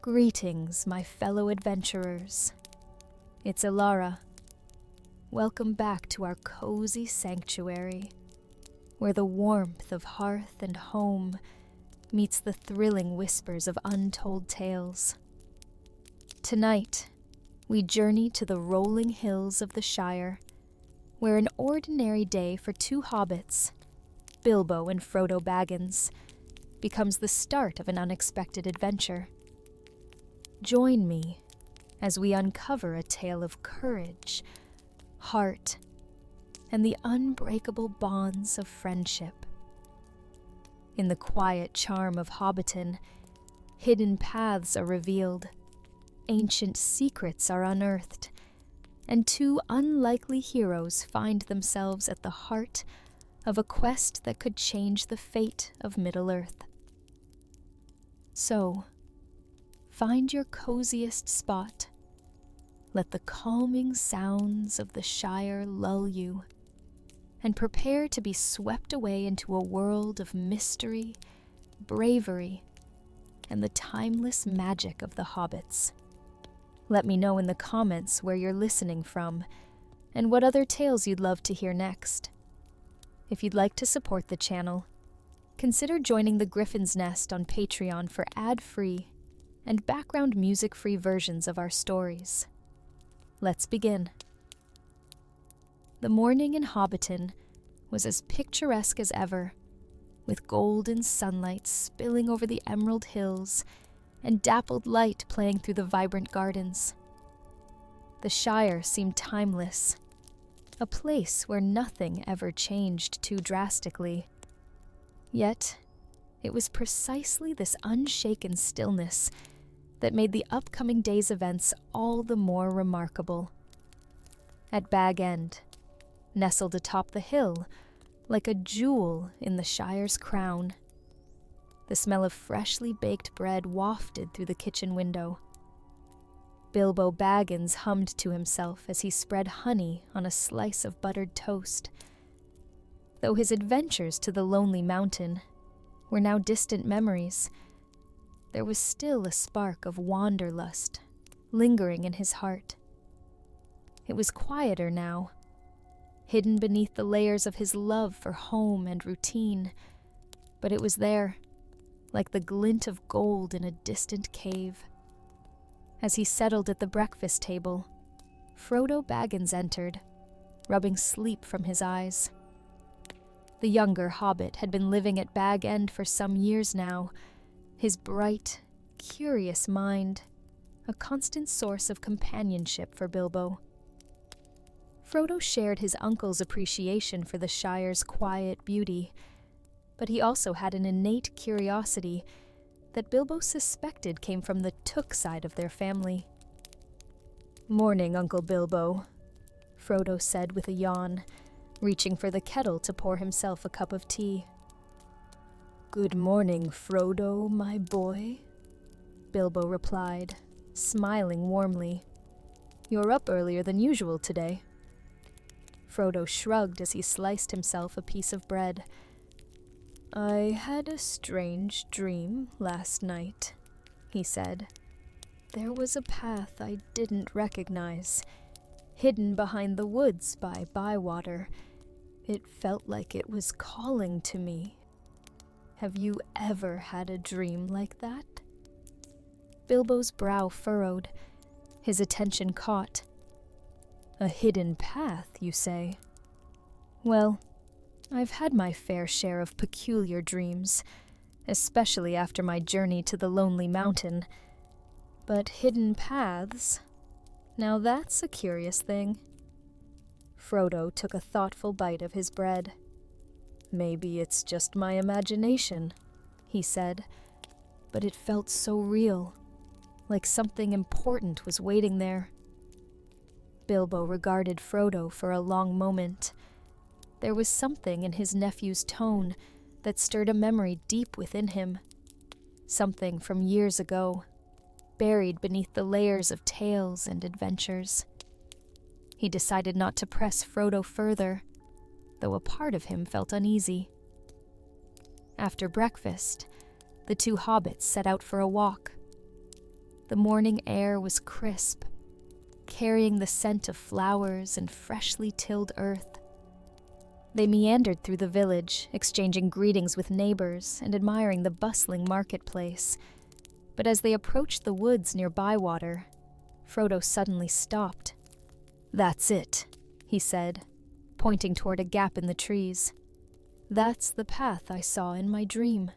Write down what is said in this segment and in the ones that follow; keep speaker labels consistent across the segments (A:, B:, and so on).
A: Greetings, my fellow adventurers. It's Elara. Welcome back to our cozy sanctuary, where the warmth of hearth and home meets the thrilling whispers of untold tales. Tonight, we journey to the rolling hills of the Shire, where an ordinary day for two hobbits, Bilbo and Frodo Baggins, becomes the start of an unexpected adventure. Join me as we uncover a tale of courage, heart, and the unbreakable bonds of friendship. In the quiet charm of Hobbiton, hidden paths are revealed, ancient secrets are unearthed, and two unlikely heroes find themselves at the heart of a quest that could change the fate of Middle-earth. So, find your coziest spot. Let the calming sounds of the Shire lull you, and prepare to be swept away into a world of mystery, bravery, and the timeless magic of the hobbits. Let me know in the comments where you're listening from, and what other tales you'd love to hear next. If you'd like to support the channel, consider joining the Griffin's Nest on Patreon for ad-free and background music-free versions of our stories. Let's begin. The morning in Hobbiton was as picturesque as ever, with golden sunlight spilling over the emerald hills and dappled light playing through the vibrant gardens. The Shire seemed timeless, a place where nothing ever changed too drastically. Yet, it was precisely this unshaken stillness that made the upcoming day's events all the more remarkable. At Bag End, nestled atop the hill, like a jewel in the Shire's crown, the smell of freshly baked bread wafted through the kitchen window. Bilbo Baggins hummed to himself as he spread honey on a slice of buttered toast. Though his adventures to the Lonely Mountain were now distant memories, there was still a spark of wanderlust lingering in his heart. It was quieter now, hidden beneath the layers of his love for home and routine, but it was there, like the glint of gold in a distant cave. As he settled at the breakfast table, Frodo Baggins entered, rubbing sleep from his eyes. The younger hobbit had been living at Bag End for some years now, his bright, curious mind a constant source of companionship for Bilbo. Frodo shared his uncle's appreciation for the Shire's quiet beauty, but he also had an innate curiosity that Bilbo suspected came from the Took side of their family. "Morning, Uncle Bilbo," Frodo said with a yawn, reaching for the kettle to pour himself a cup of tea. "Good morning, Frodo, my boy," Bilbo replied, smiling warmly. "You're up earlier than usual today." Frodo shrugged as he sliced himself a piece of bread. "I had a strange dream last night," he said. "There was a path I didn't recognize, hidden behind the woods by Bywater. It felt like it was calling to me. Have you ever had a dream like that?" Bilbo's brow furrowed, his attention caught. "A hidden path, you say? Well, I've had my fair share of peculiar dreams, especially after my journey to the Lonely Mountain. But hidden paths? Now that's a curious thing." Frodo took a thoughtful bite of his bread. "Maybe it's just my imagination," he said, but it felt so real, like something important was waiting there. Bilbo regarded Frodo for a long moment. There was something in his nephew's tone that stirred a memory deep within him, something from years ago, buried beneath the layers of tales and adventures. He decided not to press Frodo further, though a part of him felt uneasy. After breakfast, the two hobbits set out for a walk. The morning air was crisp, carrying the scent of flowers and freshly tilled earth. They meandered through the village, exchanging greetings with neighbors and admiring the bustling marketplace. But as they approached the woods near Bywater, Frodo suddenly stopped. "That's it," he said, pointing toward a gap in the trees. "That's the path I saw in my dream."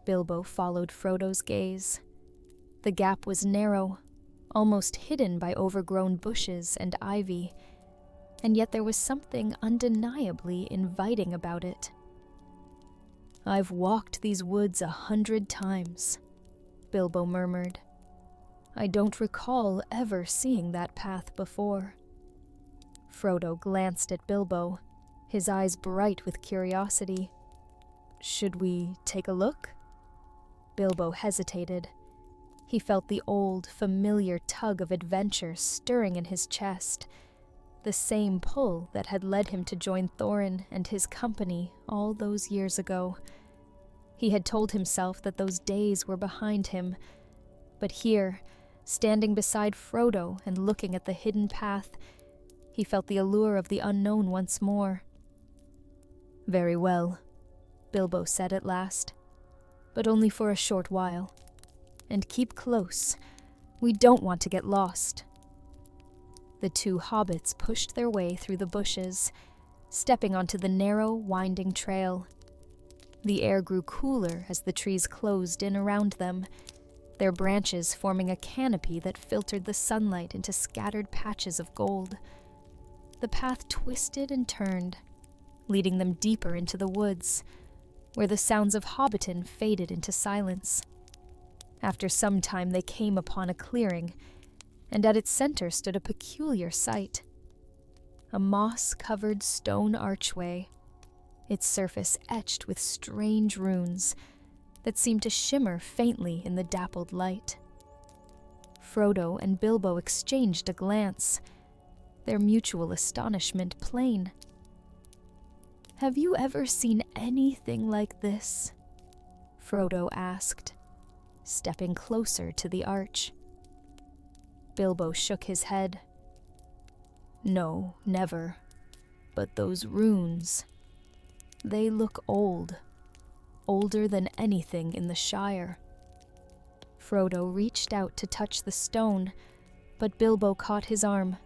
A: Bilbo followed Frodo's gaze. The gap was narrow, almost hidden by overgrown bushes and ivy, and yet there was something undeniably inviting about it. "I've walked these woods 100 times," Bilbo murmured. "I don't recall ever seeing that path before." Frodo glanced at Bilbo, his eyes bright with curiosity. "Should we take a look?" Bilbo hesitated. He felt the old, familiar tug of adventure stirring in his chest, the same pull that had led him to join Thorin and his company all those years ago. He had told himself that those days were behind him, but here, standing beside Frodo and looking at the hidden path, he felt the allure of the unknown once more. "Very well," Bilbo said at last, "but only for a short while. And keep close. We don't want to get lost." The two hobbits pushed their way through the bushes, stepping onto the narrow, winding trail. The air grew cooler as the trees closed in around them, their branches forming a canopy that filtered the sunlight into scattered patches of gold. The path twisted and turned, leading them deeper into the woods, where the sounds of Hobbiton faded into silence. After some time they came upon a clearing, and at its center stood a peculiar sight. A moss-covered stone archway, its surface etched with strange runes that seemed to shimmer faintly in the dappled light. Frodo and Bilbo exchanged a glance, their mutual astonishment plain. "Have you ever seen anything like this?" Frodo asked, stepping closer to the arch. Bilbo shook his head. "No, never. But those runes, they look old. Older than anything in the Shire." Frodo reached out to touch the stone, but Bilbo caught his arm.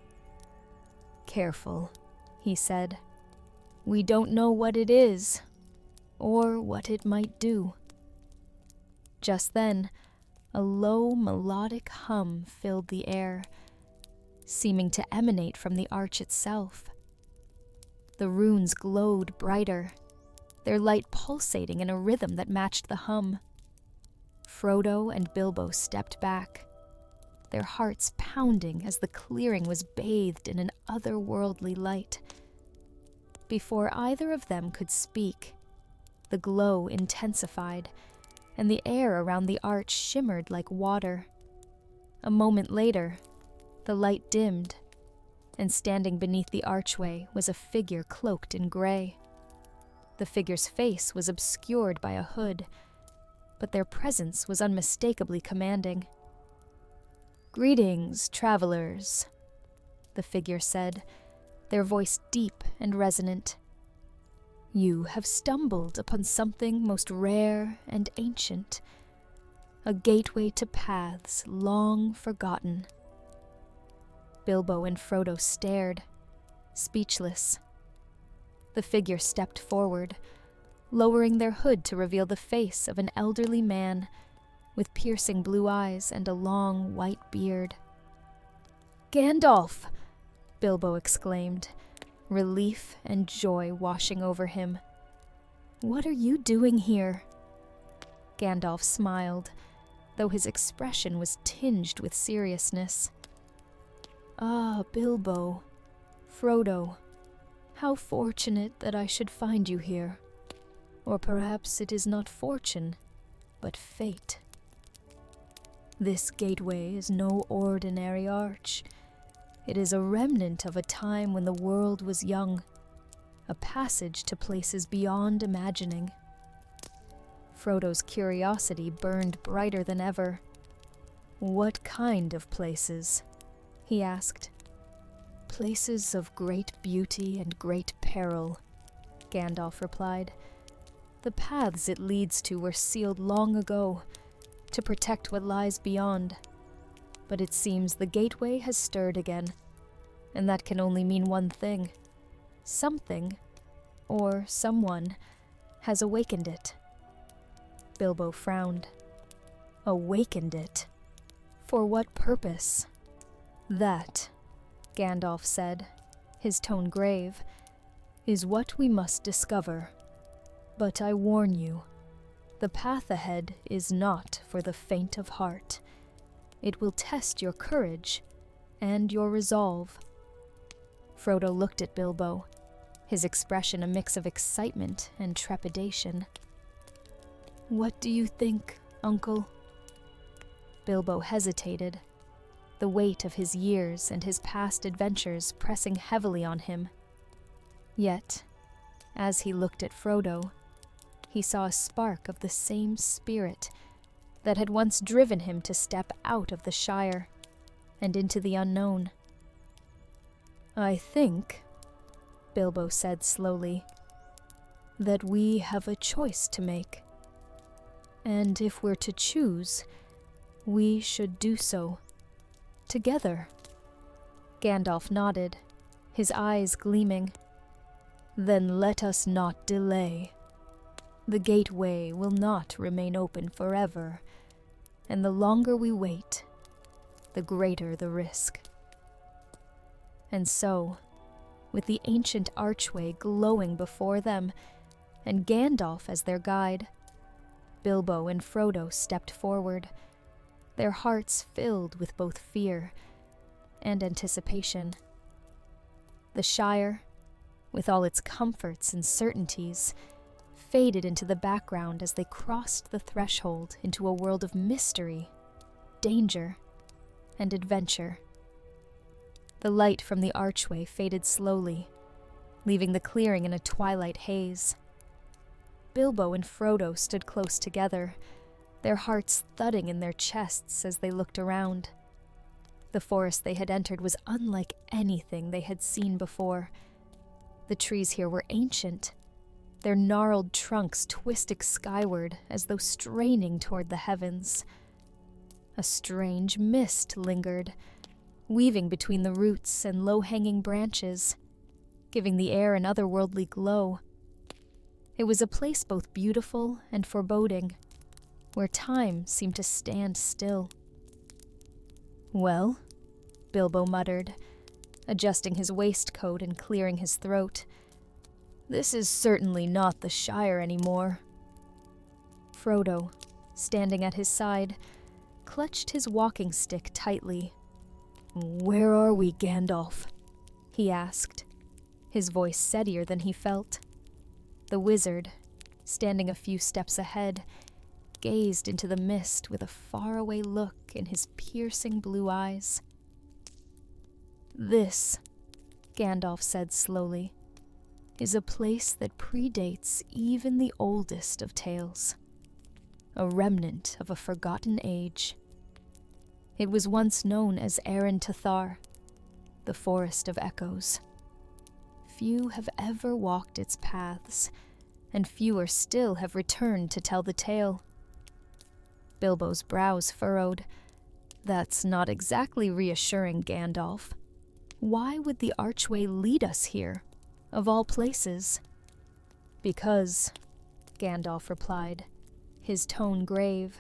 A: "Careful," he said. "We don't know what it is, or what it might do." Just then, a low, melodic hum filled the air, seeming to emanate from the arch itself. The runes glowed brighter, their light pulsating in a rhythm that matched the hum. Frodo and Bilbo stepped back, their hearts pounding as the clearing was bathed in an otherworldly light. Before either of them could speak, the glow intensified, and the air around the arch shimmered like water. A moment later, the light dimmed, and standing beneath the archway was a figure cloaked in gray. The figure's face was obscured by a hood, but their presence was unmistakably commanding. "Greetings, travelers," the figure said, their voice deep and resonant. "You have stumbled upon something most rare and ancient, a gateway to paths long forgotten." Bilbo and Frodo stared, speechless. The figure stepped forward, lowering their hood to reveal the face of an elderly man with piercing blue eyes and a long white beard. "Gandalf!" Bilbo exclaimed, relief and joy washing over him. "What are you doing here?" Gandalf smiled, though his expression was tinged with seriousness. "Ah, Bilbo, Frodo, how fortunate that I should find you here. Or perhaps it is not fortune, but fate. This gateway is no ordinary arch. It is a remnant of a time when the world was young, a passage to places beyond imagining." Frodo's curiosity burned brighter than ever. What kind of places? He asked. Places of great beauty and great peril, Gandalf replied. The paths it leads to were sealed long ago, to protect what lies beyond. But it seems the gateway has stirred again, and that can only mean one thing. Something, or someone, has awakened it. Bilbo frowned. Awakened it? For what purpose? That, Gandalf said, his tone grave, is what we must discover. But I warn you, the path ahead is not for the faint of heart. It will test your courage and your resolve. Frodo looked at Bilbo, his expression a mix of excitement and trepidation. What do you think, Uncle? Bilbo hesitated, the weight of his years and his past adventures pressing heavily on him. Yet, as he looked at Frodo, he saw a spark of the same spirit that had once driven him to step out of the Shire and into the unknown. I think, Bilbo said slowly, that we have a choice to make. And if we're to choose, we should do so together. Gandalf nodded, his eyes gleaming. Then let us not delay. The gateway will not remain open forever, and the longer we wait, the greater the risk. And so, with the ancient archway glowing before them, and Gandalf as their guide, Bilbo and Frodo stepped forward, their hearts filled with both fear and anticipation. The Shire, with all its comforts and certainties, faded into the background as they crossed the threshold into a world of mystery, danger, and adventure. The light from the archway faded slowly, leaving the clearing in a twilight haze. Bilbo and Frodo stood close together, their hearts thudding in their chests as they looked around. The forest they had entered was unlike anything they had seen before. The trees here were ancient, their gnarled trunks twisting skyward as though straining toward the heavens. A strange mist lingered, weaving between the roots and low-hanging branches, giving the air an otherworldly glow. It was a place both beautiful and foreboding, where time seemed to stand still. Well, Bilbo muttered, adjusting his waistcoat and clearing his throat. This is certainly not the Shire anymore. Frodo, standing at his side, clutched his walking stick tightly. Where are we, Gandalf? He asked, his voice steadier than he felt. The wizard, standing a few steps ahead, gazed into the mist with a faraway look in his piercing blue eyes. This, Gandalf said slowly, is a place that predates even the oldest of tales, a remnant of a forgotten age. It was once known as Erin Tathar, the Forest of Echoes. Few have ever walked its paths, and fewer still have returned to tell the tale. Bilbo's brows furrowed. That's not exactly reassuring, Gandalf. Why would the archway lead us here, of all places? Because, Gandalf replied, his tone grave,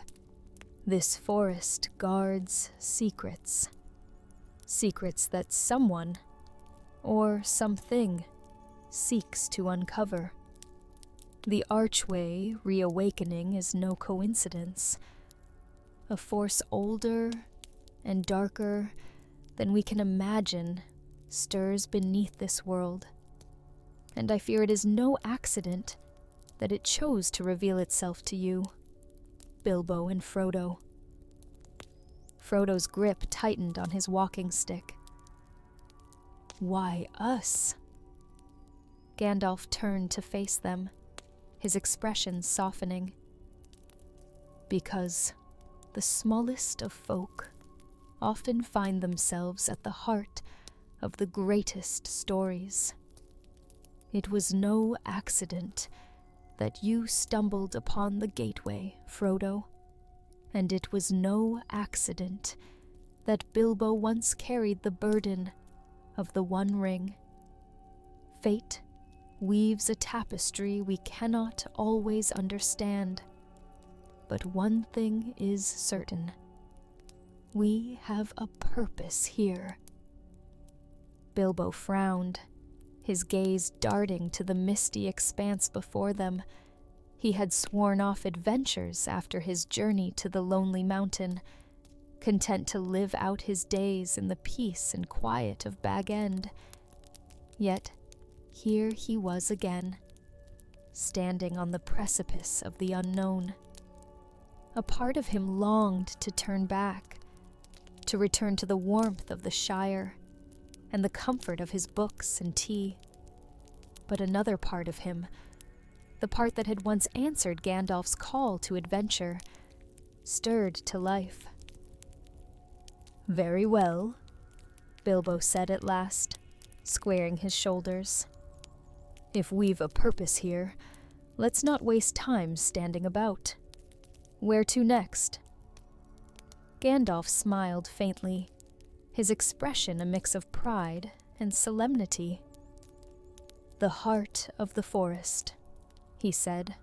A: this forest guards secrets. Secrets that someone, or something, seeks to uncover. The archway reawakening is no coincidence. A force older and darker than we can imagine stirs beneath this world, and I fear it is no accident that it chose to reveal itself to you, Bilbo and Frodo. Frodo's grip tightened on his walking stick. Why us? Gandalf turned to face them, his expression softening. Because the smallest of folk often find themselves at the heart of the greatest stories. It was no accident that you stumbled upon the gateway, Frodo, and it was no accident that Bilbo once carried the burden of the One Ring. Fate weaves a tapestry we cannot always understand, but one thing is certain. We have a purpose here. Bilbo frowned, his gaze darting to the misty expanse before them. He had sworn off adventures after his journey to the lonely mountain, content to live out his days in the peace and quiet of Bag End. Yet here he was again, standing on the precipice of the unknown. A part of him longed to turn back, to return to the warmth of the Shire and the comfort of his books and tea. But another part of him, the part that had once answered Gandalf's call to adventure, stirred to life. "Very well," Bilbo said at last, squaring his shoulders. "If we've a purpose here, let's not waste time standing about. Where to next?" Gandalf smiled faintly, his expression a mix of pride and solemnity. "The heart of the forest," he said,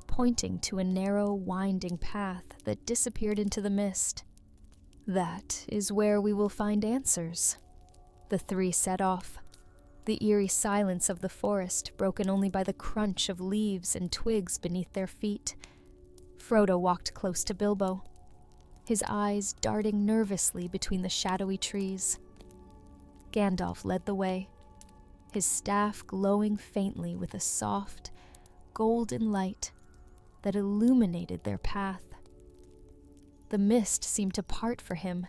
A: pointing to a narrow, winding path that disappeared into the mist. "That is where we will find answers." The three set off, the eerie silence of the forest broken only by the crunch of leaves and twigs beneath their feet. Frodo walked close to Bilbo, his eyes darting nervously between the shadowy trees. Gandalf led the way, his staff glowing faintly with a soft, golden light that illuminated their path. The mist seemed to part for him,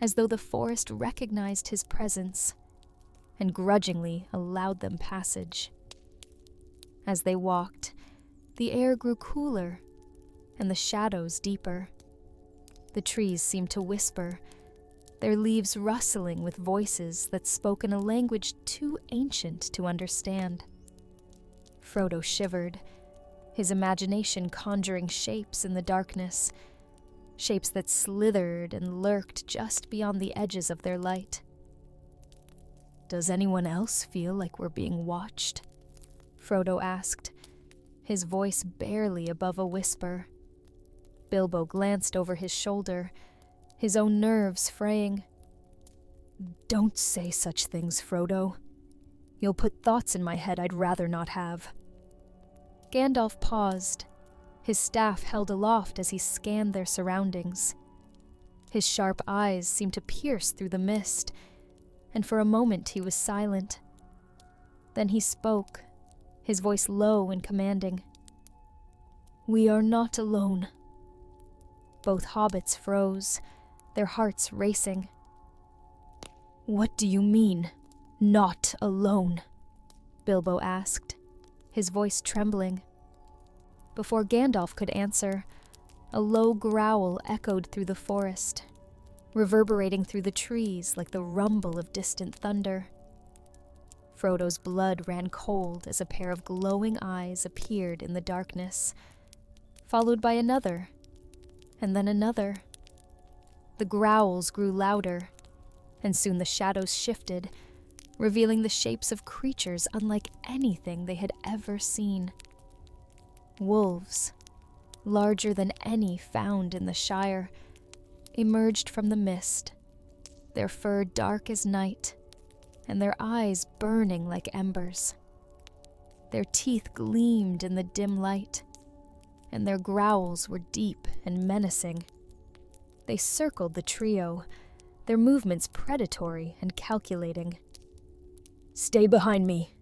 A: as though the forest recognized his presence and grudgingly allowed them passage. As they walked, the air grew cooler and the shadows deeper. The trees seemed to whisper, their leaves rustling with voices that spoke in a language too ancient to understand. Frodo shivered, his imagination conjuring shapes in the darkness, shapes that slithered and lurked just beyond the edges of their light. "Does anyone else feel like we're being watched?" Frodo asked, his voice barely above a whisper. Bilbo glanced over his shoulder, his own nerves fraying. "Don't say such things, Frodo. You'll put thoughts in my head I'd rather not have." Gandalf paused, his staff held aloft as he scanned their surroundings. His sharp eyes seemed to pierce through the mist, and for a moment he was silent. Then he spoke, his voice low and commanding. "We are not alone." Both hobbits froze, their hearts racing. "What do you mean, not alone?" Bilbo asked, his voice trembling. Before Gandalf could answer, a low growl echoed through the forest, reverberating through the trees like the rumble of distant thunder. Frodo's blood ran cold as a pair of glowing eyes appeared in the darkness, followed by another, and then another. The growls grew louder, and soon the shadows shifted, revealing the shapes of creatures unlike anything they had ever seen. Wolves, larger than any found in the Shire, emerged from the mist, their fur dark as night, and their eyes burning like embers. Their teeth gleamed in the dim light, and their growls were deep and menacing. They circled the trio, their movements predatory and calculating. "Stay behind me,"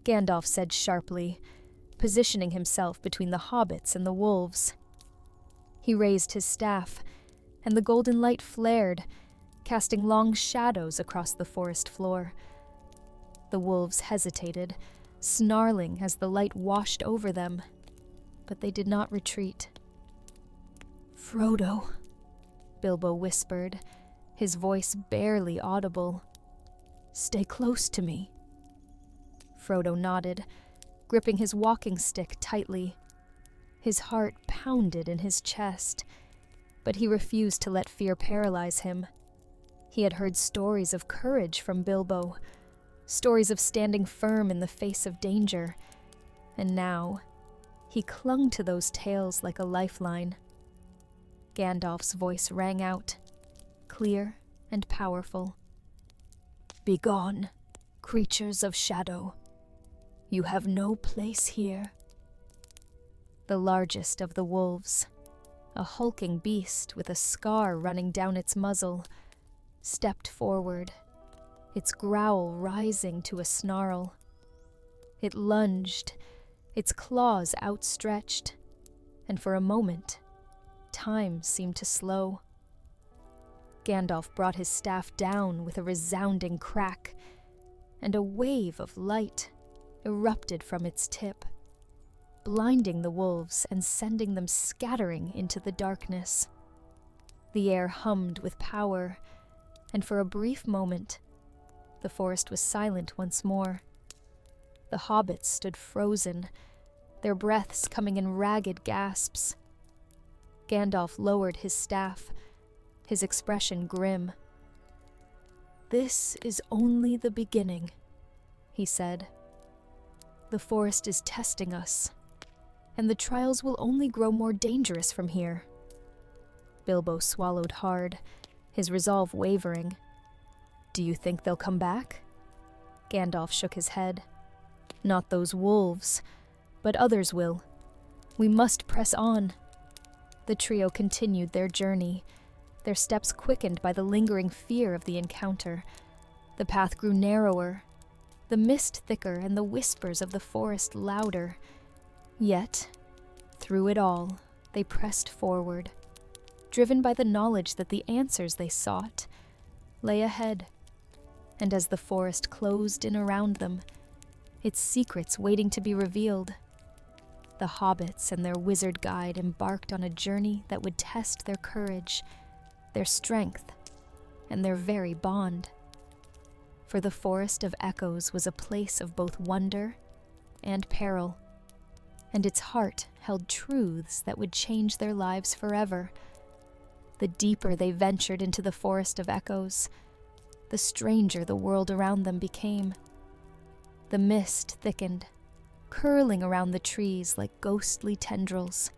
A: Gandalf said sharply, positioning himself between the hobbits and the wolves. He raised his staff, and the golden light flared, casting long shadows across the forest floor. The wolves hesitated, snarling as the light washed over them, but they did not retreat. "Frodo," Bilbo whispered, his voice barely audible. "Stay close to me." Frodo nodded, gripping his walking stick tightly. His heart pounded in his chest, but he refused to let fear paralyze him. He had heard stories of courage from Bilbo, stories of standing firm in the face of danger, and now he clung to those tales like a lifeline. Gandalf's voice rang out, clear and powerful. "Begone, creatures of shadow. You have no place here." The largest of the wolves, a hulking beast with a scar running down its muzzle, stepped forward, its growl rising to a snarl. It lunged, its claws outstretched, and for a moment, time seemed to slow. Gandalf brought his staff down with a resounding crack, and a wave of light erupted from its tip, blinding the wolves and sending them scattering into the darkness. The air hummed with power, and for a brief moment, the forest was silent once more. The hobbits stood frozen, their breaths coming in ragged gasps. Gandalf lowered his staff, his expression grim. "This is only the beginning," he said. "The forest is testing us, and the trials will only grow more dangerous from here." Bilbo swallowed hard, his resolve wavering. "Do you think they'll come back?" Gandalf shook his head. "Not those wolves, but others will. We must press on." The trio continued their journey, their steps quickened by the lingering fear of the encounter. The path grew narrower, the mist thicker and the whispers of the forest louder. Yet, through it all, they pressed forward, driven by the knowledge that the answers they sought lay ahead. And as the forest closed in around them, its secrets waiting to be revealed, the hobbits and their wizard guide embarked on a journey that would test their courage, their strength, and their very bond. For the Forest of Echoes was a place of both wonder and peril, and its heart held truths that would change their lives forever. The deeper they ventured into the Forest of Echoes, the stranger the world around them became. The mist thickened, curling around the trees like ghostly tendrils.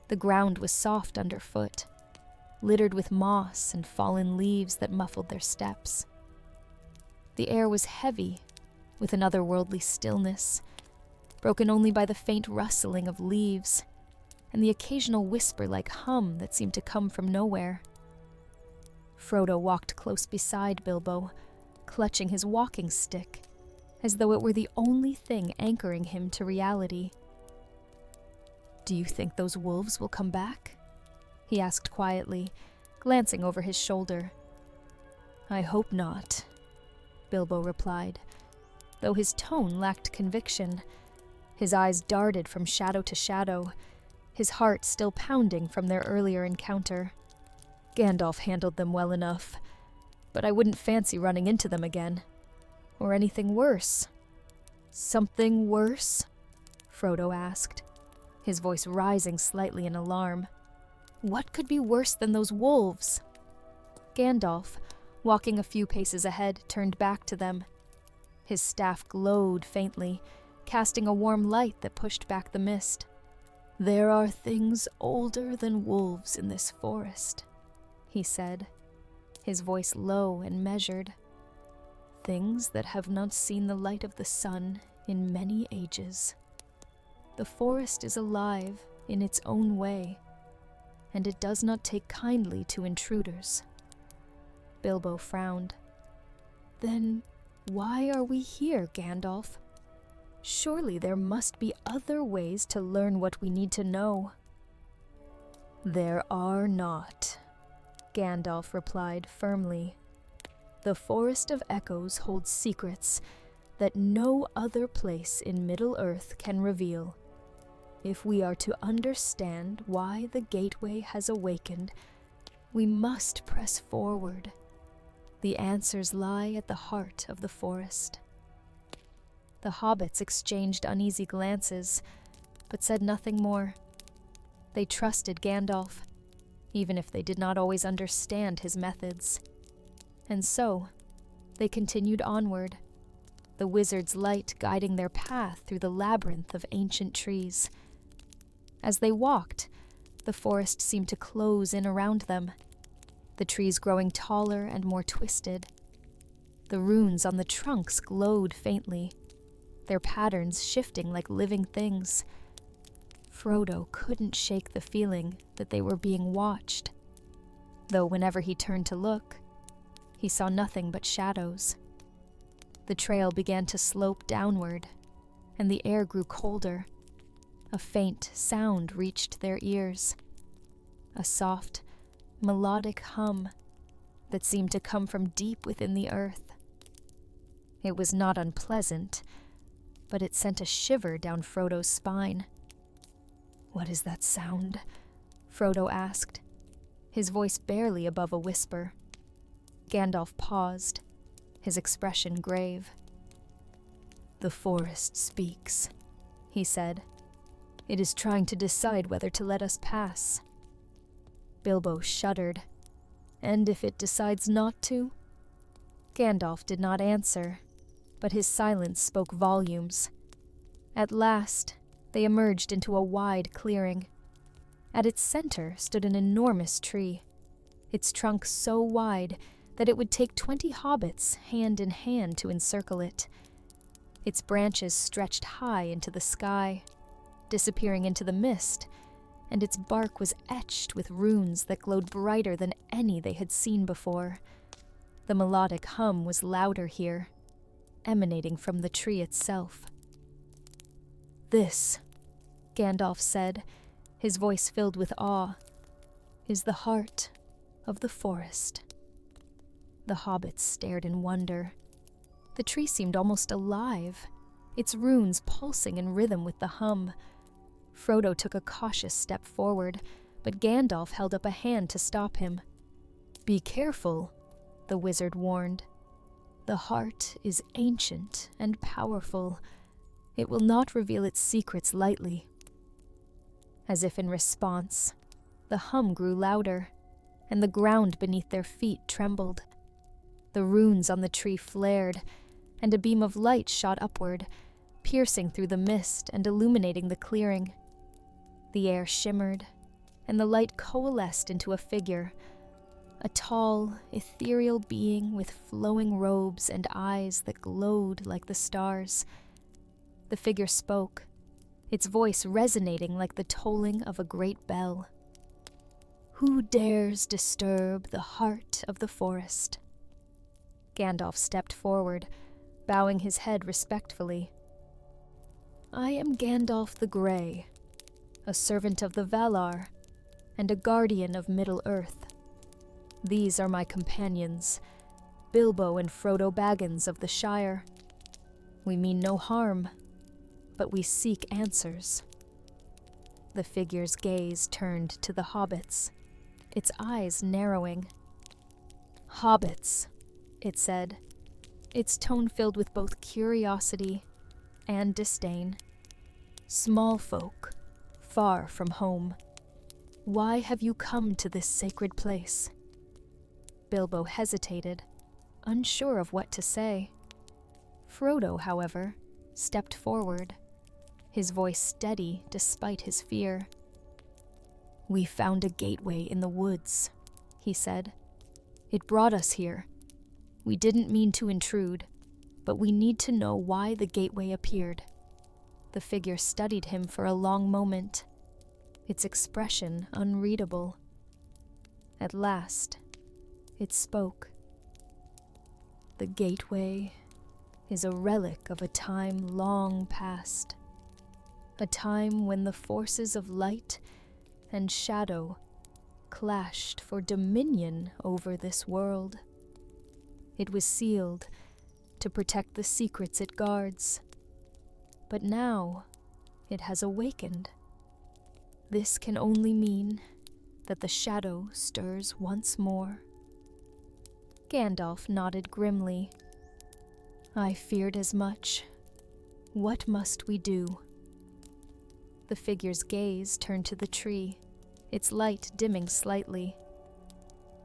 A: The ground was soft underfoot, littered with moss and fallen leaves that muffled their steps. The air was heavy, with an otherworldly stillness, broken only by the faint rustling of leaves and the occasional whisper-like hum that seemed to come from nowhere. Frodo walked close beside Bilbo, clutching his walking stick, as though it were the only thing anchoring him to reality. "Do you think those wolves will come back?" he asked quietly, glancing over his shoulder. "I hope not," Bilbo replied, though his tone lacked conviction. His eyes darted from shadow to shadow, his heart still pounding from their earlier encounter. "Gandalf handled them well enough, but I wouldn't fancy running into them again. Or anything worse." "Something worse?" Frodo asked, his voice rising slightly in alarm. "What could be worse than those wolves?" Gandalf, walking a few paces ahead, turned back to them. His staff glowed faintly, casting a warm light that pushed back the mist. "There are things older than wolves in this forest," he said, his voice low and measured. "Things that have not seen the light of the sun in many ages. The forest is alive in its own way, and it does not take kindly to intruders." Bilbo frowned. "Then why are we here, Gandalf? Surely there must be other ways to learn what we need to know." "There are not," Gandalf replied firmly. "The Forest of Echoes holds secrets that no other place in Middle-earth can reveal. If we are to understand why the Gateway has awakened, We must press forward. The answers lie at the heart of the forest." The hobbits exchanged uneasy glances, but said nothing more. They trusted Gandalf, even if they did not always understand his methods. And so, they continued onward, the wizard's light guiding their path through the labyrinth of ancient trees. As they walked, the forest seemed to close in around them, the trees growing taller and more twisted. The runes on the trunks glowed faintly, their patterns shifting like living things. Frodo couldn't shake the feeling that they were being watched, though whenever he turned to look, he saw nothing but shadows. The trail began to slope downward, and the air grew colder. A faint sound reached their ears, a soft, melodic hum that seemed to come from deep within the earth. It was not unpleasant, but it sent a shiver down Frodo's spine. "What is that sound?" Frodo asked, his voice barely above a whisper. Gandalf paused, his expression grave. "The forest speaks," he said. "It is trying to decide whether to let us pass." Bilbo shuddered. "And if it decides not to?" Gandalf did not answer, but his silence spoke volumes. At last, they emerged into a wide clearing. At its center stood an enormous tree, its trunk so wide that it would take 20 hobbits hand in hand to encircle it. Its branches stretched high into the sky, disappearing into the mist, and its bark was etched with runes that glowed brighter than any they had seen before. The melodic hum was louder here, emanating from the tree itself. "This," Gandalf said, his voice filled with awe, "is the heart of the forest." The hobbits stared in wonder. The tree seemed almost alive, its runes pulsing in rhythm with the hum. Frodo took a cautious step forward, but Gandalf held up a hand to stop him. "Be careful," the wizard warned. "The heart is ancient and powerful. It will not reveal its secrets lightly." As if in response, the hum grew louder, and the ground beneath their feet trembled. The runes on the tree flared, and a beam of light shot upward, piercing through the mist and illuminating the clearing. The air shimmered, and the light coalesced into a figure, a tall, ethereal being with flowing robes and eyes that glowed like the stars. The figure spoke, its voice resonating like the tolling of a great bell. "Who dares disturb the heart of the forest?" Gandalf stepped forward, bowing his head respectfully. "I am Gandalf the Grey, a servant of the Valar, and a guardian of Middle-earth. These are my companions, Bilbo and Frodo Baggins of the Shire. We mean no harm, but we seek answers." The figure's gaze turned to the hobbits, its eyes narrowing. "Hobbits," it said, its tone filled with both curiosity and disdain. "Small folk, far from home. Why have you come to this sacred place?" Bilbo hesitated, unsure of what to say. Frodo, however, stepped forward, his voice steady despite his fear. "We found a gateway in the woods," he said. "It brought us here. We didn't mean to intrude, but we need to know why the gateway appeared." The figure studied him for a long moment, its expression unreadable. At last, it spoke. "The gateway is a relic of a time long past, a time when the forces of light and shadow clashed for dominion over this world. It was sealed to protect the secrets it guards, but now it has awakened. This can only mean that the shadow stirs once more. Gandalf nodded grimly. I feared as much. What must we do? The figure's gaze turned to the tree, its light dimming slightly.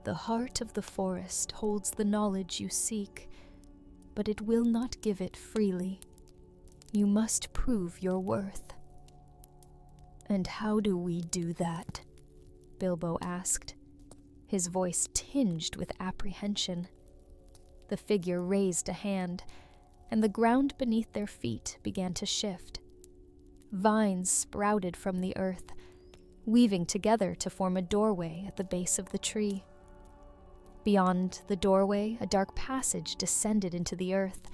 A: The heart of the forest holds the knowledge you seek, but it will not give it freely. You must prove your worth. And how do we do that? Bilbo asked, his voice tinged with apprehension. The figure raised a hand, and the ground beneath their feet began to shift. Vines sprouted from the earth, weaving together to form a doorway at the base of the tree. Beyond the doorway, a dark passage descended into the earth,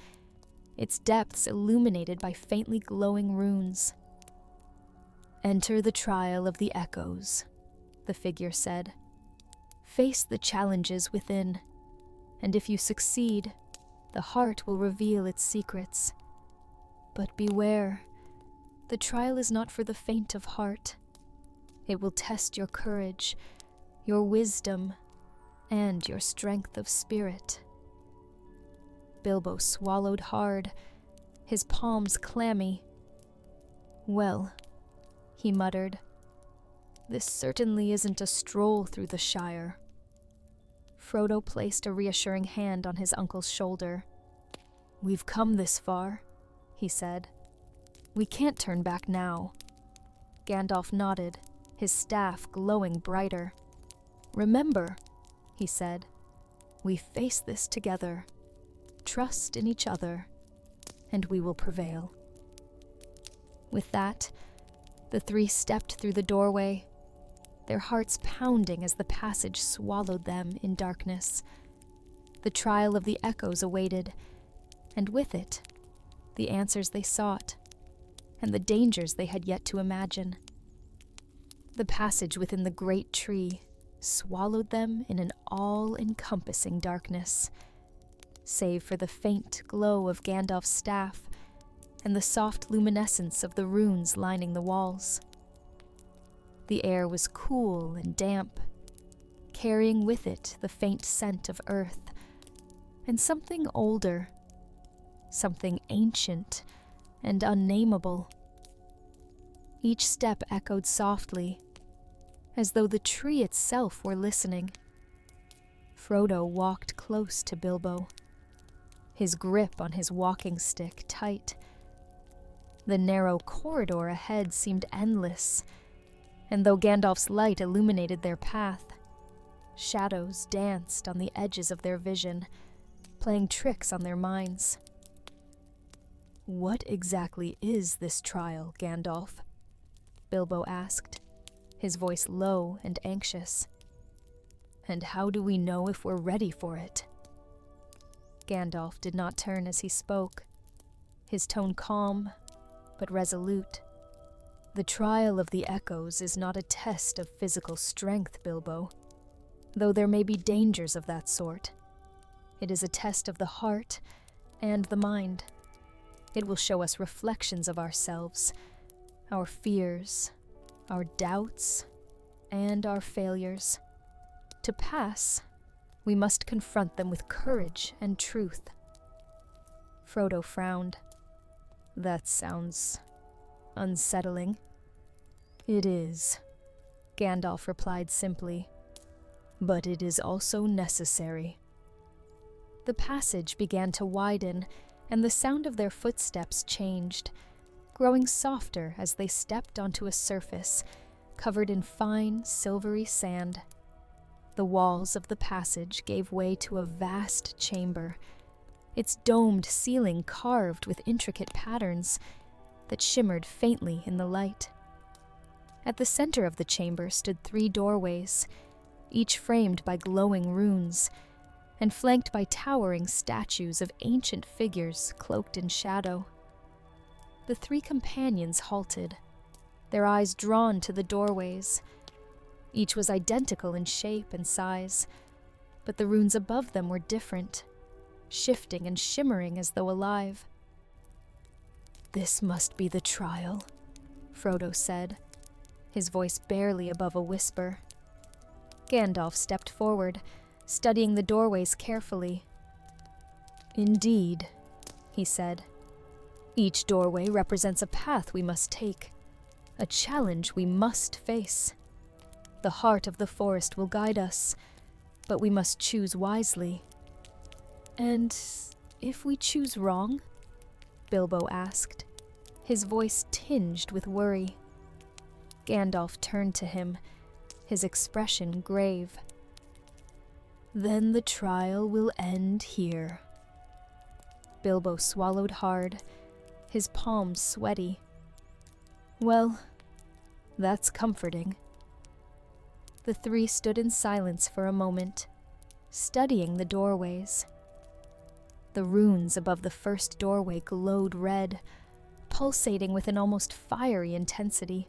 A: its depths illuminated by faintly glowing runes. Enter the trial of the echoes, the figure said. Face the challenges within, and if you succeed, the heart will reveal its secrets. But beware, the trial is not for the faint of heart. It will test your courage, your wisdom, and your strength of spirit. Bilbo swallowed hard, his palms clammy. Well, he muttered, this certainly isn't a stroll through the Shire. Frodo placed a reassuring hand on his uncle's shoulder. We've come this far, he said. We can't turn back now. Gandalf nodded, his staff glowing brighter. Remember, he said, we face this together. Trust in each other, and we will prevail. With that, the three stepped through the doorway, their hearts pounding as the passage swallowed them in darkness. The trial of the echoes awaited, and with it, the answers they sought, and the dangers they had yet to imagine. The passage within the great tree swallowed them in an all-encompassing darkness, save for the faint glow of Gandalf's staff and the soft luminescence of the runes lining the walls. The air was cool and damp, carrying with it the faint scent of earth, and something older, something ancient and unnameable. Each step echoed softly, as though the tree itself were listening. Frodo walked close to Bilbo, his grip on his walking stick tight. The narrow corridor ahead seemed endless, and though Gandalf's light illuminated their path, shadows danced on the edges of their vision, playing tricks on their minds. What exactly is this trial, Gandalf? Bilbo asked, his voice low and anxious. And how do we know if we're ready for it? Gandalf did not turn as he spoke, his tone calm but resolute. The trial of the echoes is not a test of physical strength, Bilbo, though there may be dangers of that sort. It is a test of the heart and the mind. It will show us reflections of ourselves, our fears, our doubts, and our failures. To pass, we must confront them with courage and truth. Frodo frowned. That sounds unsettling. It is, Gandalf replied simply, but it is also necessary. The passage began to widen, and the sound of their footsteps changed, growing softer as they stepped onto a surface covered in fine, silvery sand. The walls of the passage gave way to a vast chamber, its domed ceiling carved with intricate patterns that shimmered faintly in the light. At the center of the chamber stood 3 doorways, each framed by glowing runes, and flanked by towering statues of ancient figures cloaked in shadow. The 3 companions halted, their eyes drawn to the doorways. Each was identical in shape and size, but the runes above them were different, shifting and shimmering as though alive. This must be the trial, Frodo said, his voice barely above a whisper. Gandalf stepped forward, studying the doorways carefully. "Indeed," he said. "Each doorway represents a path we must take, a challenge we must face. The heart of the forest will guide us, but we must choose wisely." "And if we choose wrong?" Bilbo asked, his voice tinged with worry. Gandalf turned to him, his expression grave. "Then the trial will end here." Bilbo swallowed hard, his palms sweaty. "Well, that's comforting." The three stood in silence for a moment, studying the doorways. The runes above the first doorway glowed red, pulsating with an almost fiery intensity.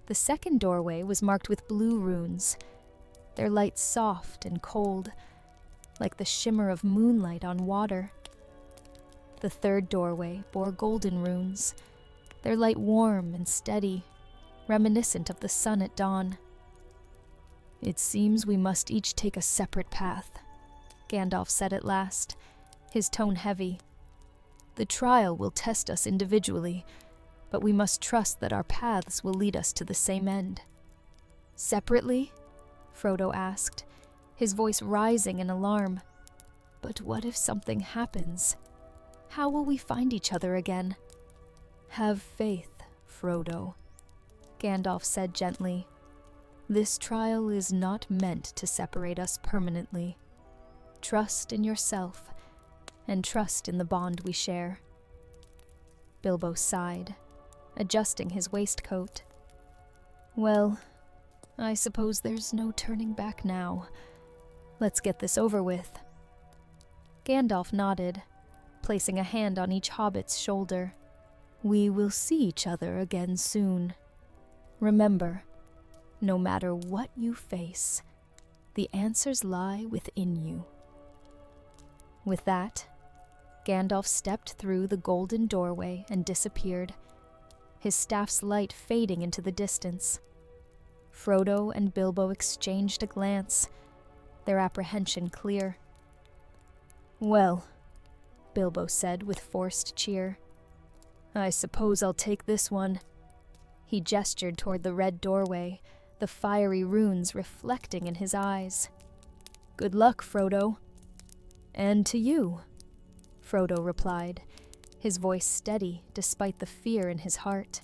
A: The second doorway was marked with blue runes, their light soft and cold, like the shimmer of moonlight on water. The third doorway bore golden runes, their light warm and steady, reminiscent of the sun at dawn. "It seems we must each take a separate path," Gandalf said at last, his tone heavy. "The trial will test us individually, but we must trust that our paths will lead us to the same end." "Separately?" Frodo asked, his voice rising in alarm. "But what if something happens? How will we find each other again?" "Have faith, Frodo," Gandalf said gently. "This trial is not meant to separate us permanently. Trust in yourself, and trust in the bond we share." Bilbo sighed, adjusting his waistcoat. "Well, I suppose there's no turning back now. Let's get this over with." Gandalf nodded, placing a hand on each hobbit's shoulder. "We will see each other again soon. Remember, no matter what you face, the answers lie within you." With that, Gandalf stepped through the golden doorway and disappeared, his staff's light fading into the distance. Frodo and Bilbo exchanged a glance, their apprehension clear. "Well," Bilbo said with forced cheer, "I suppose I'll take this one." He gestured toward the red doorway, the fiery runes reflecting in his eyes. "Good luck, Frodo." "And to you," Frodo replied, his voice steady despite the fear in his heart.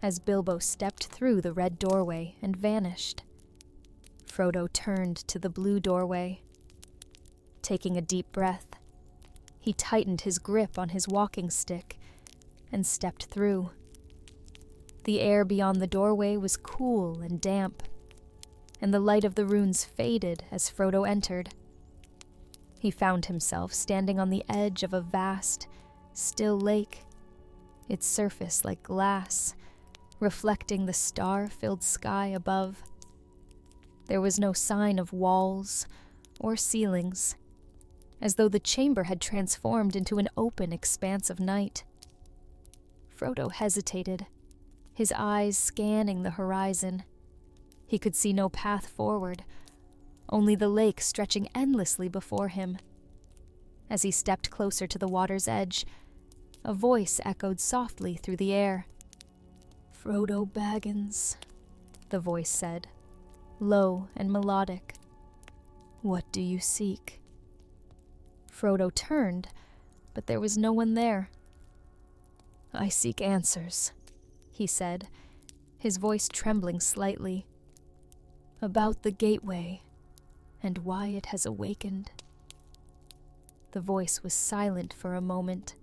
A: As Bilbo stepped through the red doorway and vanished, Frodo turned to the blue doorway. Taking a deep breath, he tightened his grip on his walking stick and stepped through. The air beyond the doorway was cool and damp, and the light of the runes faded as Frodo entered. He found himself standing on the edge of a vast, still lake, its surface like glass, reflecting the star-filled sky above. There was no sign of walls or ceilings, as though the chamber had transformed into an open expanse of night. Frodo hesitated, his eyes scanning the horizon. He could see no path forward, only the lake stretching endlessly before him. As he stepped closer to the water's edge, a voice echoed softly through the air. "Frodo Baggins," the voice said, low and melodic. "What do you seek?" Frodo turned, but there was no one there. "I seek answers," he said, his voice trembling slightly. "About the gateway, and why it has awakened." The voice was silent for a moment,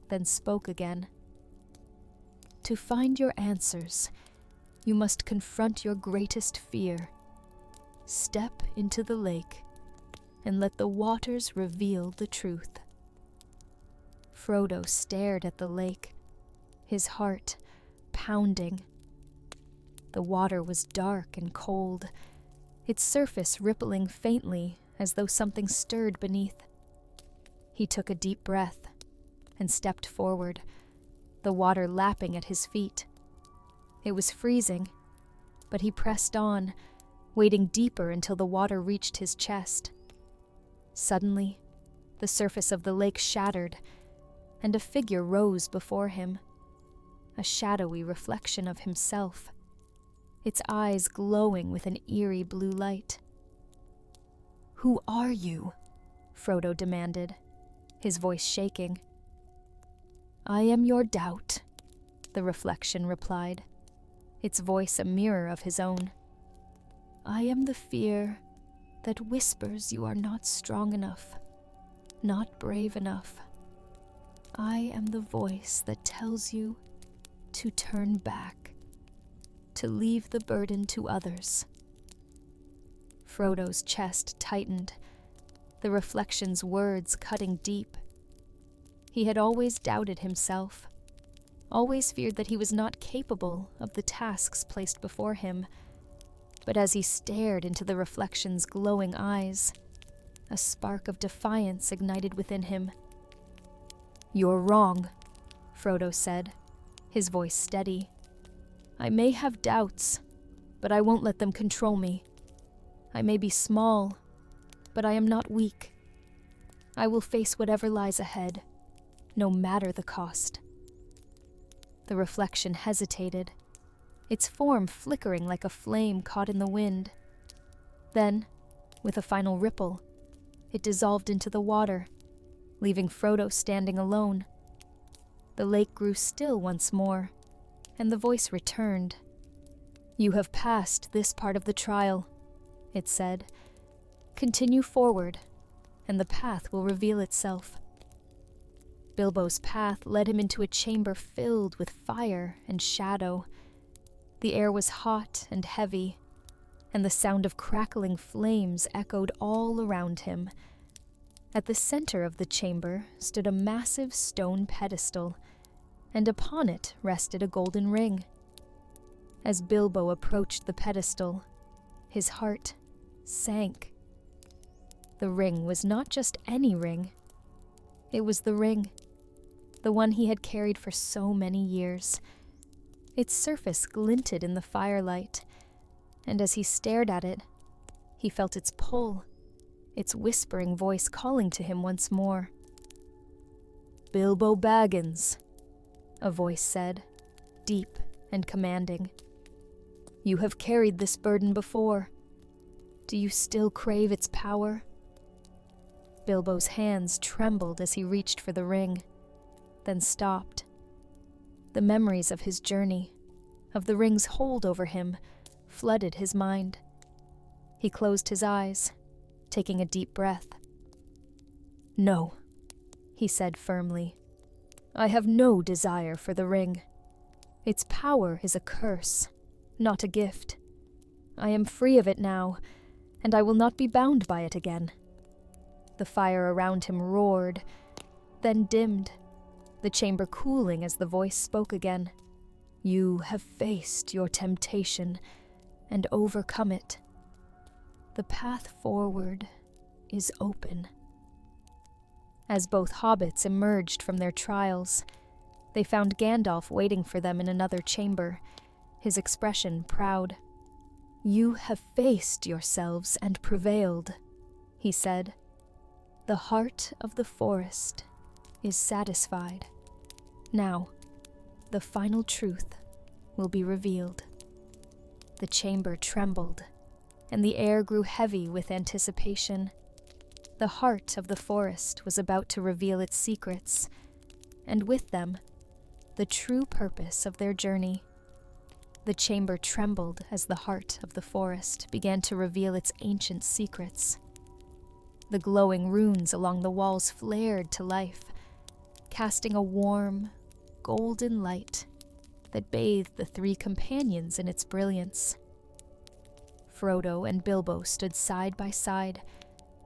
A: then spoke again. "To find your answers, you must confront your greatest fear. Step into the lake, and let the waters reveal the truth." Frodo stared at the lake, his heart pounding. The water was dark and cold, its surface rippling faintly as though something stirred beneath. He took a deep breath and stepped forward, the water lapping at his feet. It was freezing, but he pressed on, wading deeper until the water reached his chest. Suddenly, the surface of the lake shattered, and a figure rose before him, a shadowy reflection of himself, its eyes glowing with an eerie blue light. "Who are you?" Frodo demanded, his voice shaking. "I am your doubt," the reflection replied, its voice a mirror of his own. "I am the fear that whispers you are not strong enough, not brave enough. I am the voice that tells you to turn back, to leave the burden to others." Frodo's chest tightened, the reflection's words cutting deep. He had always doubted himself, always feared that he was not capable of the tasks placed before him. But as he stared into the reflection's glowing eyes, a spark of defiance ignited within him. "You're wrong," Frodo said, his voice steady. "I may have doubts, but I won't let them control me. I may be small, but I am not weak. I will face whatever lies ahead, no matter the cost." The reflection hesitated, its form flickering like a flame caught in the wind. Then, with a final ripple, it dissolved into the water, leaving Frodo standing alone. The lake grew still once more, and the voice returned. "You have passed this part of the trial," it said. "Continue forward, and the path will reveal itself." Bilbo's path led him into a chamber filled with fire and shadow. The air was hot and heavy, and the sound of crackling flames echoed all around him. At the center of the chamber stood a massive stone pedestal, and upon it rested a golden ring. As Bilbo approached the pedestal, his heart sank. The ring was not just any ring. It was the ring, the one he had carried for so many years. Its surface glinted in the firelight, and as he stared at it, he felt its pull, its whispering voice calling to him once more. "Bilbo Baggins," a voice said, deep and commanding. "You have carried this burden before. Do you still crave its power?" Bilbo's hands trembled as he reached for the ring, then stopped. The memories of his journey, of the ring's hold over him, flooded his mind. He closed his eyes, taking a deep breath. "No," he said firmly. "I have no desire for the ring. Its power is a curse, not a gift. I am free of it now, and I will not be bound by it again." The fire around him roared, then dimmed, the chamber cooling as the voice spoke again. "You have faced your temptation and overcome it. The path forward is open." As both hobbits emerged from their trials, they found Gandalf waiting for them in another chamber, his expression proud. "You have faced yourselves and prevailed," he said. "The heart of the forest is satisfied. Now, the final truth will be revealed." The chamber trembled, and the air grew heavy with anticipation. The heart of the forest was about to reveal its secrets, and with them, the true purpose of their journey. The chamber trembled as the heart of the forest began to reveal its ancient secrets. The glowing runes along the walls flared to life, casting a warm, golden light that bathed the three companions in its brilliance. Frodo and Bilbo stood side by side,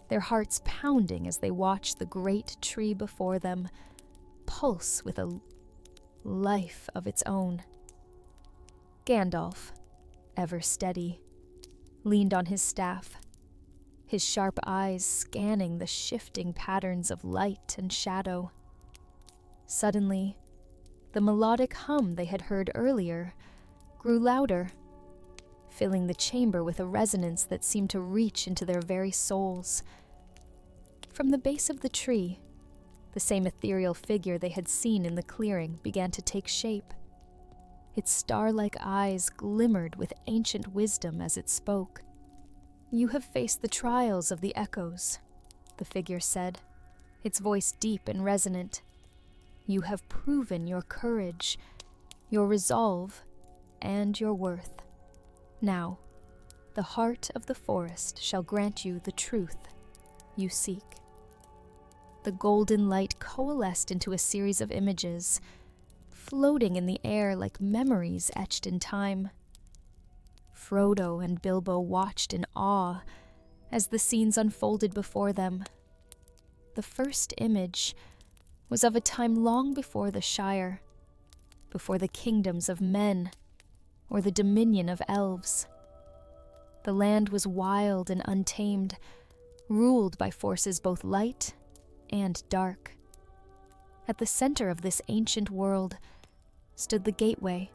A: their hearts pounding as they watched the great tree before them pulse with a life of its own. Gandalf, ever steady, leaned on his staff, his sharp eyes scanning the shifting patterns of light and shadow. Suddenly, the melodic hum they had heard earlier grew louder, filling the chamber with a resonance that seemed to reach into their very souls. From the base of the tree, the same ethereal figure they had seen in the clearing began to take shape. Its star-like eyes glimmered with ancient wisdom as it spoke. "You have faced the trials of the echoes," the figure said, its voice deep and resonant. "You have proven your courage, your resolve, and your worth. Now, the heart of the forest shall grant you the truth you seek." The golden light coalesced into a series of images, floating in the air like memories etched in time. Frodo and Bilbo watched in awe as the scenes unfolded before them. The first image was of a time long before the Shire, before the kingdoms of men or the dominion of elves. The land was wild and untamed, ruled by forces both light and dark. At the center of this ancient world stood the gateway,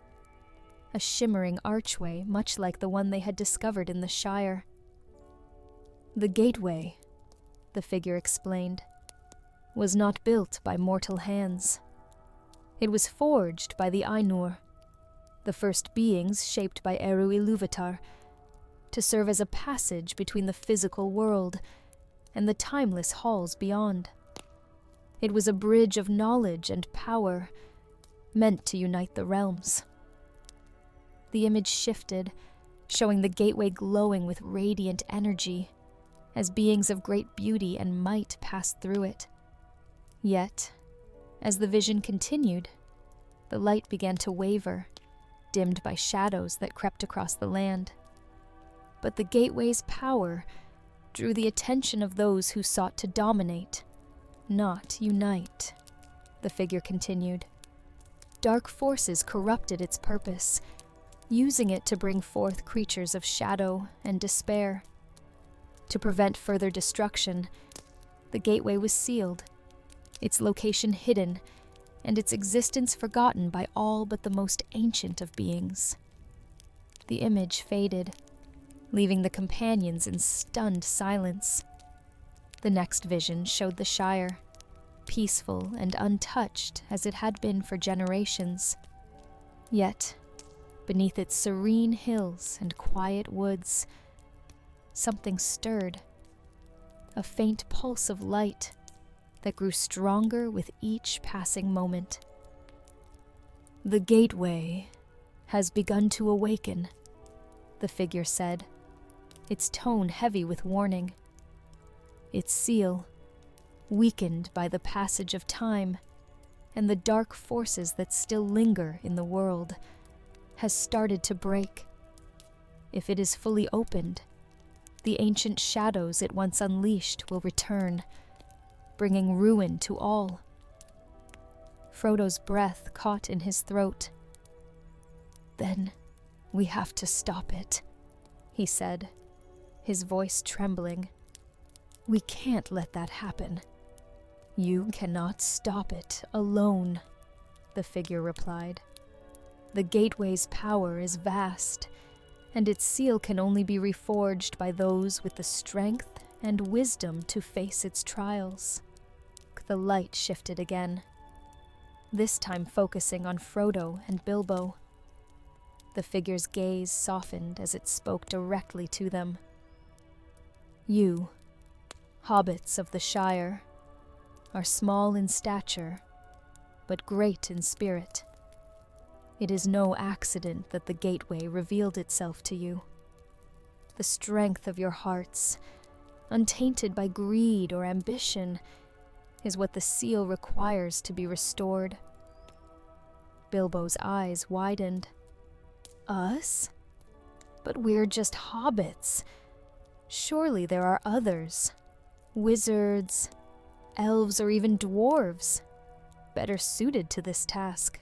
A: a shimmering archway much like the one they had discovered in the Shire. The gateway, the figure explained, was not built by mortal hands. It was forged by the Ainur, the first beings shaped by Eru Ilúvatar, to serve as a passage between the physical world and the timeless halls beyond. It was a bridge of knowledge and power, meant to unite the realms. The image shifted, showing the gateway glowing with radiant energy, as beings of great beauty and might passed through it. Yet, as the vision continued, the light began to waver, dimmed by shadows that crept across the land. But the gateway's power drew the attention of those who sought to dominate, not unite, the figure continued. Dark forces corrupted its purpose, using it to bring forth creatures of shadow and despair. To prevent further destruction, the gateway was sealed, its location hidden, and its existence forgotten by all but the most ancient of beings. The image faded, leaving the companions in stunned silence. The next vision showed the Shire, peaceful and untouched as it had been for generations. Yet, beneath its serene hills and quiet woods, something stirred, a faint pulse of light that grew stronger with each passing moment. "The gateway has begun to awaken," the figure said, its tone heavy with warning. Its seal, weakened by the passage of time and the dark forces that still linger in the world, has started to break. If it is fully opened, the ancient shadows it once unleashed will return, bringing ruin to all. Frodo's breath caught in his throat. "Then we have to stop it," he said, his voice trembling. "We can't let that happen." "You cannot stop it alone," the figure replied. "The gateway's power is vast, and its seal can only be reforged by those with the strength and wisdom to face its trials." The light shifted again, this time focusing on Frodo and Bilbo. The figure's gaze softened as it spoke directly to them. "You, hobbits of the Shire, are small in stature, but great in spirit. It is no accident that the gateway revealed itself to you. The strength of your hearts, untainted by greed or ambition, is what the seal requires to be restored." Bilbo's eyes widened. "Us? But we're just hobbits. Surely there are others. Wizards, elves, or even dwarves, better suited to this task."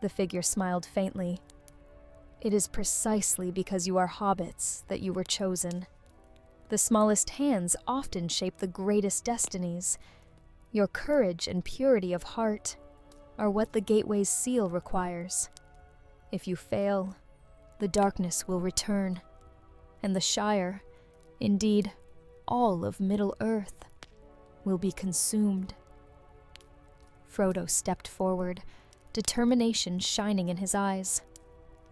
A: The figure smiled faintly. "It is precisely because you are hobbits that you were chosen. The smallest hands often shape the greatest destinies. Your courage and purity of heart are what the gateway's seal requires. If you fail, the darkness will return, and the Shire, indeed, all of Middle-earth, will be consumed. Frodo stepped forward, determination shining in his eyes.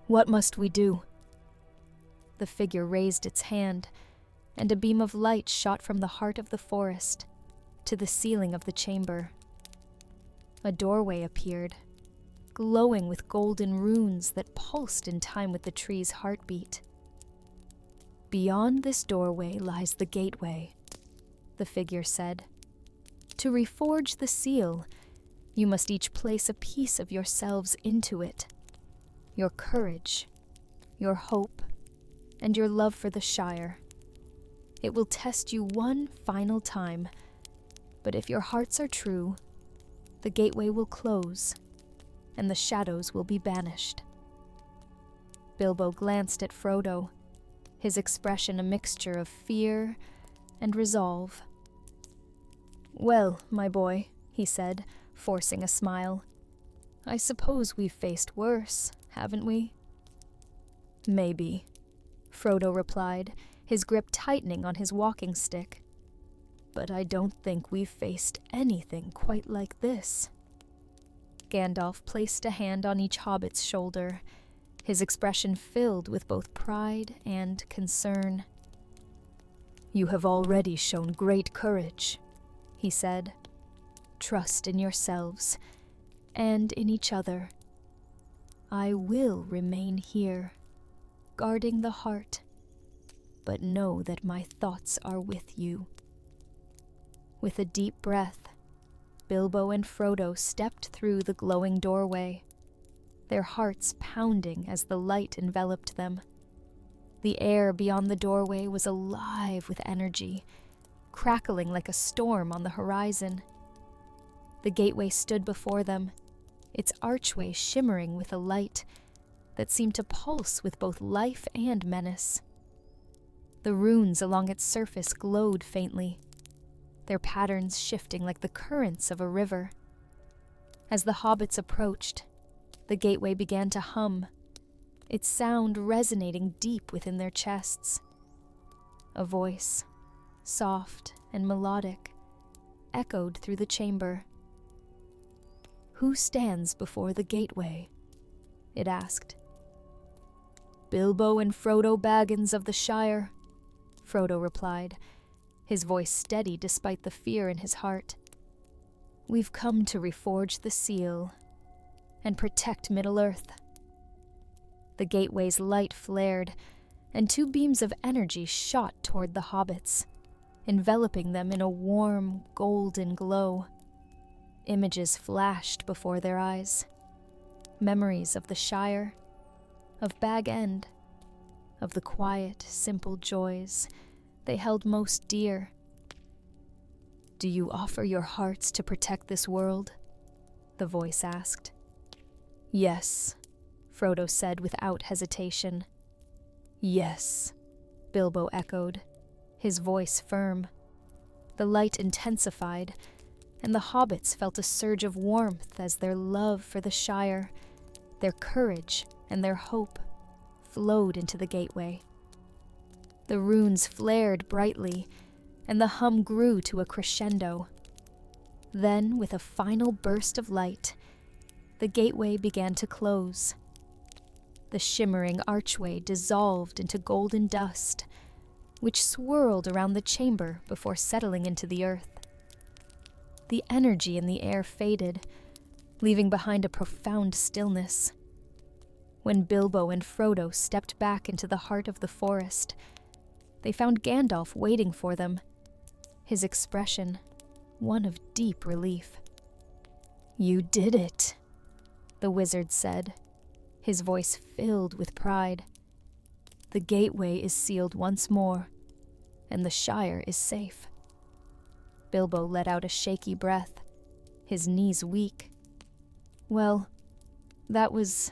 A: What must we do? The figure raised its hand, and a beam of light shot from the heart of the forest to the ceiling of the chamber. A doorway appeared, glowing with golden runes that pulsed in time with the tree's heartbeat. Beyond this doorway lies the gateway, the figure said. To reforge the seal, you must each place a piece of yourselves into it. Your courage, your hope, and your love for the Shire. It will test you one final time, but if your hearts are true, the gateway will close, and the shadows will be banished. Bilbo glanced at Frodo, his expression a mixture of fear and resolve. "Well, my boy," he said, forcing a smile, "I suppose we've faced worse, haven't we?" "Maybe," Frodo replied, his grip tightening on his walking stick. "But I don't think we've faced anything quite like this." Gandalf placed a hand on each hobbit's shoulder, his expression filled with both pride and concern. "You have already shown great courage," he said. "Trust in yourselves, and in each other. I will remain here, guarding the heart, but know that my thoughts are with you." With a deep breath, Bilbo and Frodo stepped through the glowing doorway, their hearts pounding as the light enveloped them. The air beyond the doorway was alive with energy, crackling like a storm on the horizon. The gateway stood before them, its archway shimmering with a light that seemed to pulse with both life and menace. The runes along its surface glowed faintly, their patterns shifting like the currents of a river. As the hobbits approached, the gateway began to hum, its sound resonating deep within their chests. A voice, soft and melodic, echoed through the chamber. "Who stands before the gateway?" it asked. "Bilbo and Frodo Baggins of the Shire," Frodo replied, his voice steady despite the fear in his heart. "We've come to reforge the seal and protect Middle-earth." The gateway's light flared, and two beams of energy shot toward the hobbits, enveloping them in a warm, golden glow. Images flashed before their eyes. Memories of the Shire, of Bag End, of the quiet, simple joys they held most dear. "Do you offer your hearts to protect this world?" the voice asked. "Yes," Frodo said without hesitation. "Yes," Bilbo echoed, his voice firm. The light intensified, and the hobbits felt a surge of warmth as their love for the Shire, their courage, and their hope flowed into the gateway. The runes flared brightly, and the hum grew to a crescendo. Then, with a final burst of light, the gateway began to close. The shimmering archway dissolved into golden dust, which swirled around the chamber before settling into the earth. The energy in the air faded, leaving behind a profound stillness. When Bilbo and Frodo stepped back into the heart of the forest, they found Gandalf waiting for them, his expression one of deep relief. "You did it," the wizard said, his voice filled with pride. "The gateway is sealed once more, and the Shire is safe." Bilbo let out a shaky breath, his knees weak. "Well, that was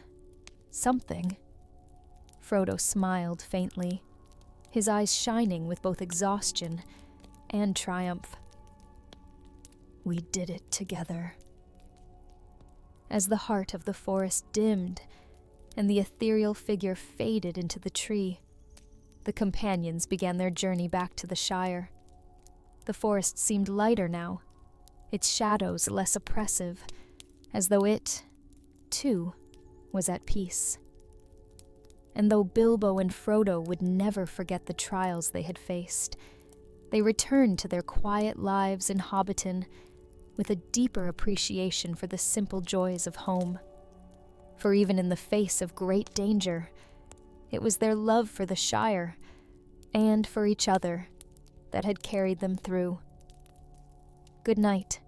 A: something." Frodo smiled faintly, his eyes shining with both exhaustion and triumph. "We did it together." As the heart of the forest dimmed, and the ethereal figure faded into the tree. The companions began their journey back to the Shire. The forest seemed lighter now, its shadows less oppressive, as though it, too, was at peace. And though Bilbo and Frodo would never forget the trials they had faced, they returned to their quiet lives in Hobbiton with a deeper appreciation for the simple joys of home. For even in the face of great danger, it was their love for the Shire, and for each other, that had carried them through. Good night.